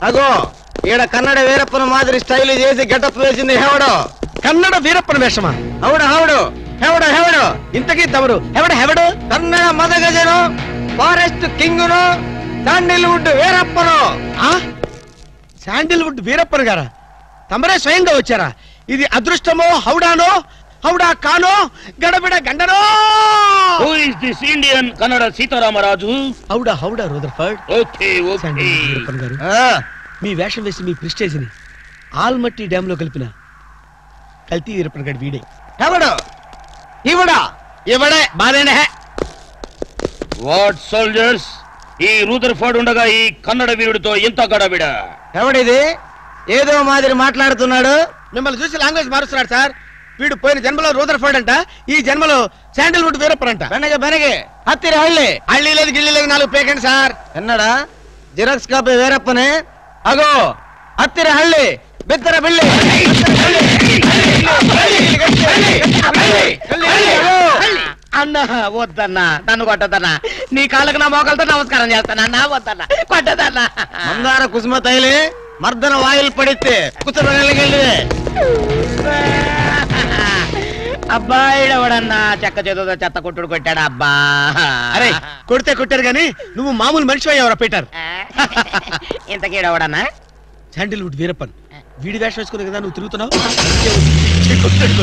అగో ఈడ కన్నడ వీరప్పన మాదిరి స్టైల్ చేసి గెటప్ వేసింది హెవడో. కన్నడ వీరప్పన వేషమా? హౌడు హౌడు హెవడో హెవడో. ఇంతకీ తమరు హెవడు? కన్నడ మదగజను, ఫారెస్ట్ కింగును, శాండిల్వుడ్ వీరప్పను. శాండిల్వుడ్ వీరప్పన్ గారా? తమరే స్వయంగా వచ్చారా? ఇది అదృష్టమో హౌడానో, హౌడా కానో, గడబిడ గండనో? Who is this Indian Kannada Sitaramaraju? హౌడా రూదర్ఫర్డ్. Okay okay. వీరప్పన్ గారు, మీ వేషం వేసి మీ ప్రిస్టేజ్ ని ఆల్మట్టి డ్యామ్ లో కలిపిన కల్తీ వీరప్పన్ గారు వీడే. హెవడో ఇవడా ఇవడే బాధేనే. వాట్ సోల్జర్స్, ఈ రూదర్ఫర్డ్ ఉండగా ఈ కన్నడ వీరుడితో ఎంత గడబిడ? ఎవడిది ఏదో మాదిరి మాట్లాడుతున్నాడు? మిమ్మల్ని చూసి లాంగ్వేజ్ మారుస్తున్నాడు సార్. వీడు పోయిన జన్మలో రూదర్ఫర్డ్ అంట, ఈ జన్మలో శాండిల్వుడ్ వీరప్పన్ అంట. బెనగే హత్తిరి హళ్ళి. హళ్ళీ లేదు గిళ్ళి లేదు, 4 పేకండి సార్. ఎన్నడా జిరాక్స్ కాపీ వీరప్పనే. అగో హత్తిరి హళ్ళి బిత్తర బిల్లి. అన్నా వద్దన్నా, నన్ను కొట్టదన్నా. నీ కాళ్ళకు నా మోకాలతో నమస్కారం చేస్తానన్నా. వద్దన్నా, కొట్టదన్నా. మందార కుసుమ తైలి మర్దన వాయులు పడితే కుసరగలిగే. అబ్బాయిడవడన్నా చెక్క చేతుతో చెత్త కొట్టుడు కొట్టాడు. అబ్బా అరే కొడితే కొట్టారు గాని నువ్వు మామూలు మనిషి అయ్యావరా పీటర్? ఇంతకీడవడన్నా శాండిల్వుడ్ వీరప్పన్ వీడి వేషం వేసుకునే కదా నువ్వు తిరుగుతున్నావు. కొట్టాడు